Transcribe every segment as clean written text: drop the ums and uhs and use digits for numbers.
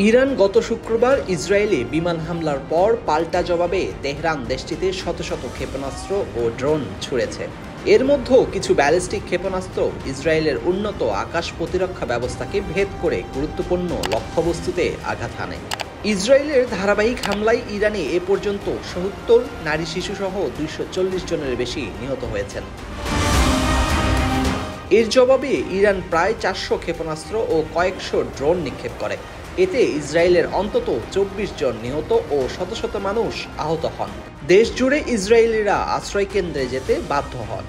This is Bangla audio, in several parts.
ইরান গত শুক্রবার ইসরায়েলে বিমান হামলার পর পাল্টা জবাবে তেহরান দেশটিতে শত শত ক্ষেপণাস্ত্র ও ড্রোন ছুড়েছে। এর মধ্যেও কিছু ব্যালিস্টিক ক্ষেপণাস্ত্র ইসরায়েলের উন্নত আকাশ প্রতিরক্ষা ব্যবস্থাকে ভেদ করে গুরুত্বপূর্ণ লক্ষ্যবস্তুতে আঘাত হানে। ইসরায়েলের ধারাবাহিক হামলায় ইরানে এ পর্যন্ত ৭০ নারী শিশুসহ ২৪০ জনের বেশি নিহত হয়েছেন। এর জবাবে ইরান প্রায় ৪০০ ক্ষেপণাস্ত্র ও কয়েকশো ড্রোন নিক্ষেপ করে। এতে ইসরায়েলের অন্তত ২৪ জন নিহত ও শত শত মানুষ আহত হন। দেশ জুড়ে ইসরায়েলিরা আশ্রয়কেন্দ্রে যেতে বাধ্য হন।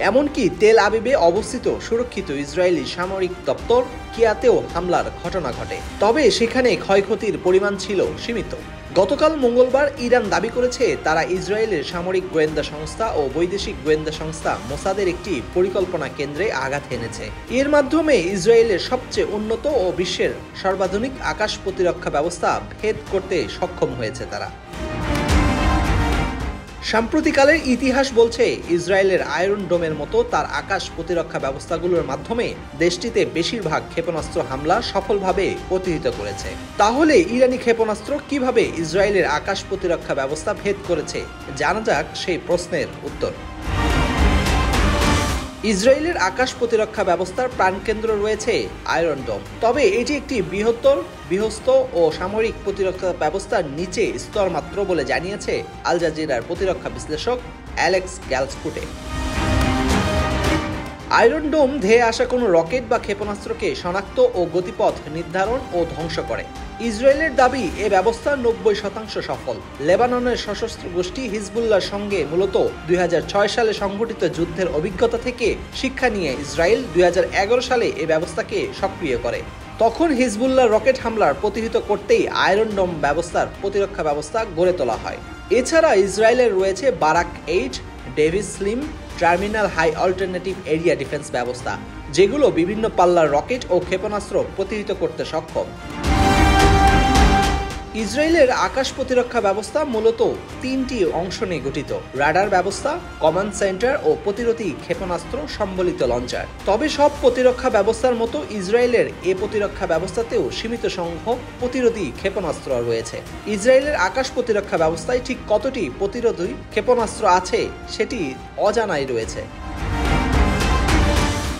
এমনকি তেল আবিবে অবস্থিত সুরক্ষিত ইসরায়েলি সামরিক দপ্তর কিয়াতেও হামলার ঘটনা ঘটে, তবে সেখানে ক্ষয়ক্ষতির পরিমাণ ছিল সীমিত। গতকাল মঙ্গলবার ইরান দাবি করেছে তারা ইসরায়েলের সামরিক গোয়েন্দা সংস্থা ও বৈদেশিক গোয়েন্দা সংস্থা মোসাদের একটি পরিকল্পনা কেন্দ্রে আঘাত এনেছে। এর মাধ্যমে ইসরায়েলের সবচেয়ে উন্নত ও বিশ্বের সর্বাধুনিক আকাশ প্রতিরক্ষা ব্যবস্থা ভেদ করতে সক্ষম হয়েছে তারা। সাম্প্রতিককালের ইতিহাস বলছে ইসরায়েলের আয়রন ডোমের মতো তার আকাশ প্রতিরক্ষা ব্যবস্থাগুলোর মাধ্যমে দেশটিতে বেশিরভাগ ক্ষেপণাস্ত্র হামলা সফলভাবে প্রতিহত করেছে। তাহলে ইরানি ক্ষেপণাস্ত্র কিভাবে ইসরায়েলের আকাশ প্রতিরক্ষা ব্যবস্থা ভেদ করেছে, জানা যাক সেই প্রশ্নের উত্তর। ইসরায়েলের আকাশ প্রতিরক্ষা ব্যবস্থার প্রাণকেন্দ্র রয়েছে আয়রন ডোম, তবে এটি একটি বৃহত্তর বৃহস্ত ও সামরিক প্রতিরক্ষা ব্যবস্থার নিচে স্তর মাত্র বলে জানিয়েছে আল জাজিরার প্রতিরক্ষা বিশ্লেষক অ্যালেক্স গ্যালসপুটে। আয়রন ডোম ধেয়ে আসা কোনো রকেট বা ক্ষেপণাস্ত্রকে শনাক্ত ও গতিপথ নির্ধারণ ও ধ্বংস করে। ইসরায়েলের দাবি এ ব্যবস্থা ৯০% সফল। লেবাননের সশস্ত্র গোষ্ঠী হিজবুল্লাহর সঙ্গে মূলত ২০০৬ সালে সংঘটিত যুদ্ধের অভিজ্ঞতা থেকে শিক্ষা নিয়ে ইসরায়েল ২০১১ সালে এ ব্যবস্থাকে সক্রিয় করে। তখন হিজবুল্লাহ রকেট হামলার প্রতিহত করতেই আয়রন ডোম ব্যবস্থার প্রতিরক্ষা ব্যবস্থা গড়ে তোলা হয়। এছাড়া ইসরায়েলের রয়েছে Barak ৮, David's sling, terminal high alternative area defence ব্যবস্থা, যেগুলো বিভিন্ন পাল্লার রকেট ও ক্ষেপণাস্ত্র প্রতিহত করতে সক্ষম। ইসরায়েলের আকাশ প্রতিরক্ষা ব্যবস্থা মূলত ৩টি অংশ নিয়ে গঠিত: রাডার ব্যবস্থা, কমান্ড সেন্টার ও প্রতিরোধী ক্ষেপণাস্ত্র সম্বলিত লঞ্চার। তবে সব প্রতিরক্ষা ব্যবস্থার মতো ইসরায়েলের এ প্রতিরক্ষা ব্যবস্থাতেও সীমিত সংখ্যক প্রতিরোধী ক্ষেপণাস্ত্র রয়েছে। ইসরায়েলের আকাশ প্রতিরক্ষা ব্যবস্থায় ঠিক কতটি প্রতিরোধী ক্ষেপণাস্ত্র আছে সেটি অজানাই রয়েছে।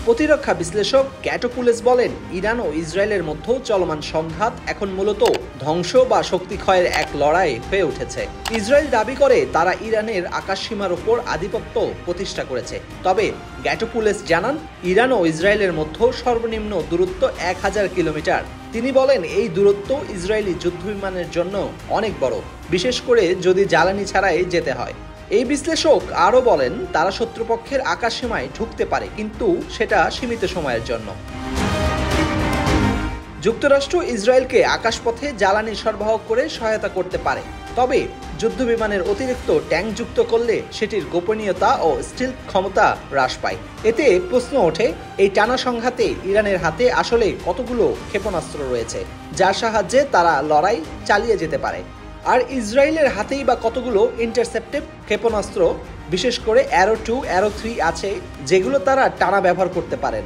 প্রতিরক্ষা বিশ্লেষক ক্যাটোপুলেস বলেন, ইরান ও ইসরায়েলের মধ্যে চলমান সংঘাত এখন মূলত ধ্বংস বা শক্তি ক্ষয়ের এক লড়াই হয়ে উঠেছে। ইসরায়েল দাবি করে তারা ইরানের আকাশসীমার উপর আধিপত্য প্রতিষ্ঠা করেছে, তবে ক্যাটোপুলেস জানান ইরান ও ইসরায়েলের মধ্যে সর্বনিম্ন দূরত্ব ১০০০ কিলোমিটার। তিনি বলেন, এই দূরত্ব ইসরায়েলি যুদ্ধবিমানের জন্য অনেক বড়, বিশেষ করে যদি জ্বালানি ছাড়াই যেতে হয়। এই বিশ্লেষক আরও বলেন, তারা শত্রুপক্ষের আকাশসীমায় ঢুকতে পারে, কিন্তু সেটা সীমিত সময়ের জন্য। যুক্তরাষ্ট্র ইসরায়েলকে আকাশপথে জ্বালানি সরবরাহ করে সহায়তা করতে পারে, তবে যুদ্ধবিমানের অতিরিক্ত ট্যাঙ্ক যুক্ত করলে সেটির গোপনীয়তা ও স্টিলথ ক্ষমতা হ্রাস পায়। এতে প্রশ্ন ওঠে, এই টানা সংঘাতে ইরানের হাতে আসলে কতগুলো ক্ষেপণাস্ত্র রয়েছে যার সাহায্যে তারা লড়াই চালিয়ে যেতে পারে, আর ইসরায়েলের হাতেই বা কতগুলো ইন্টারসেপ্টিভ ক্ষেপণাস্ত্র, বিশেষ করে অ্যারো 2, অ্যারো 3 আছে, যেগুলো তারা টানা ব্যবহার করতে পারেন।